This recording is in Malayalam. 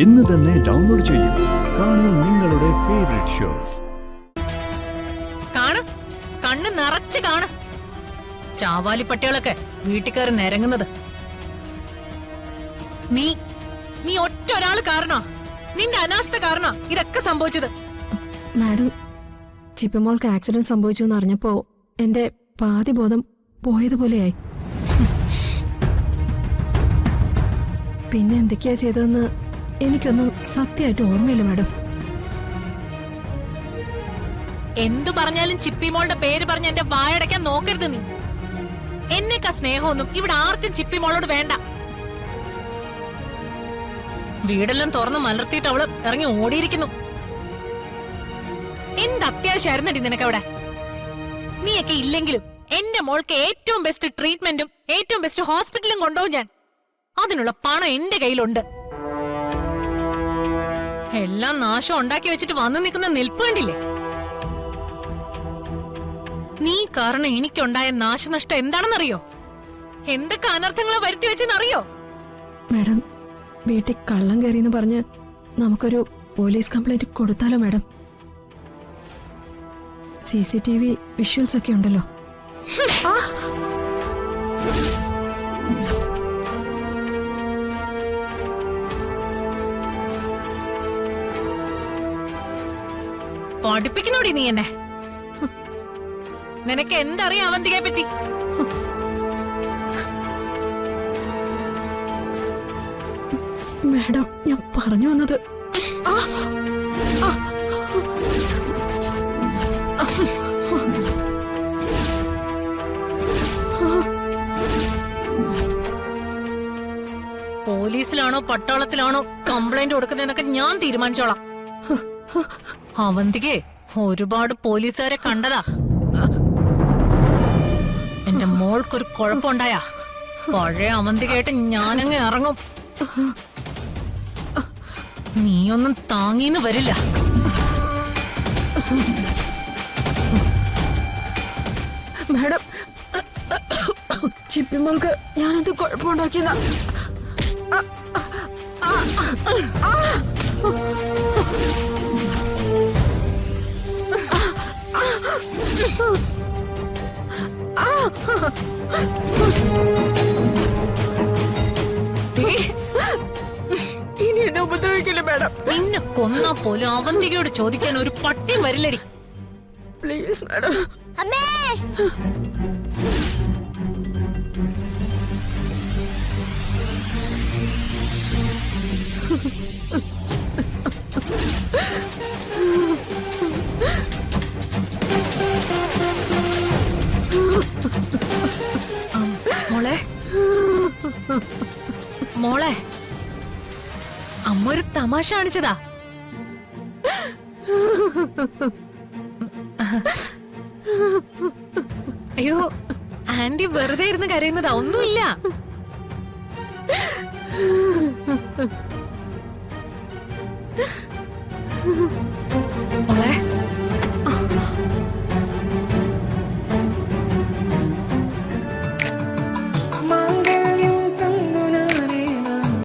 ഇന്ന് തന്നെ ഡൗൺലോഡ് ചെയ്യൂ. കാണൂ നിങ്ങളുടെ ഫേവറേറ്റ് ഷോസ്. കണ്ണ് നിറച്ച് കാണ്. ചാവാലി പട്ടികളൊക്കെ വീട്ടിൽ നിരങ്ങുന്നത് നീ ഒറ്റ ഒരാള് കാരണോ? നിന്റെ അനാസ്ഥ കാരണോ ഇതൊക്കെ സംഭവിച്ചത്? മാഡം, ചിപ്പിമോൾക്ക് ആക്സിഡന്റ് സംഭവിച്ചു എന്ന് അറിഞ്ഞപ്പോ എന്റെ പാതി ബോധം പോയതുപോലെയായി. പിന്നെ എന്തൊക്കെയാ ചെയ്തതെന്ന് എനിക്കൊന്നും സത്യമായിട്ട് ഓർമ്മയില്ല മാഡം. എന്തു പറഞ്ഞാലും ചിപ്പിമോളുടെ പേര് പറഞ്ഞ് എന്റെ വായടയ്ക്കാൻ നോക്കരുത് നീ. എന്നേക്കാ സ്നേഹമൊന്നും ഇവിടെ ആർക്കും ചിപ്പിമോളോട് വേണ്ട. വീടെല്ലാം തുറന്ന് മലർത്തിയിട്ട് അവള് ഇറങ്ങി ഓടിയിരിക്കുന്നു. എന്ത് അത്യാവശ്യമായിരുന്നടി നിനക്കവിടെ? നീയൊക്കെ ഇല്ലെങ്കിലും എന്റെ മോൾക്ക് ഏറ്റവും ബെസ്റ്റ് ട്രീറ്റ്മെന്റും ഏറ്റവും ബെസ്റ്റ് ഹോസ്പിറ്റലും കൊണ്ടുപോകും ഞാൻ. അതിനുള്ള പണം എന്റെ കയ്യിലുണ്ട്. എല്ലാം നാശം ഉണ്ടാക്കി വെച്ചിട്ട് വന്നു നിൽക്കുന്ന നിൽപ്പ് കണ്ടില്ലേ? നീ കാരണം എനിക്കുണ്ടായ നാശനഷ്ടം എന്താണെന്നറിയോ? എന്തൊക്കെ അനർത്ഥങ്ങളെ വരുത്തി വെച്ചെന്നറിയോ? മാഡം, വീട്ടിൽ കള്ളം കയറിയെന്ന് പറഞ്ഞ് നമുക്കൊരു പോലീസ് കംപ്ലൈന്റ് കൊടുത്താലോ മാഡം? CCTV വിഷ്വൽസ് ഒക്കെ ഉണ്ടല്ലോ. പഠിപ്പിക്കുന്നോടി നീ എന്നെ. നിനക്ക് എന്തറിയാം അവന്തികയെ പറ്റി? മാഡം, ഞാൻ പറഞ്ഞു വന്നത് പോലീസിലാണോ പട്ടാളത്തിലാണോ കംപ്ലൈന്റ് കൊടുക്കുന്നതെന്നൊക്കെ ഞാൻ തീരുമാനിച്ചോളാം. അവന്തികെ ഒരുപാട് പോലീസുകാരെ കണ്ടതാ. എന്റെ മോൾക്കൊരു കുഴപ്പമുണ്ടായാ പഴയ അവന്തികയായിട്ട് ഞാനങ്ങ് ഇറങ്ങും. നീയൊന്നും താങ്ങിന്ന് വരില്ല. മാഡം, ചിപ്പിമോൾക്ക് ഞാനെന്ത് കുഴപ്പമുണ്ടാക്കിയെന്നാ? ഇനി എന്നെ ഉപദ്രവിക്കില്ല മാഡം. നിന്നെ കൊന്നാ പോലും അവന്തികയോട് ചോദിക്കാൻ ഒരു പട്ടി വരില്ലടി. Please madam. അമ്മേ, മോളെ മോളെ, അമ്മ ഒരു തമാശ കാണിച്ചതാ. അയ്യോ, ആന്റി വെറുതെ ഇരുന്ന് കരയുന്നതാ, ഒന്നുമില്ല. മോളെ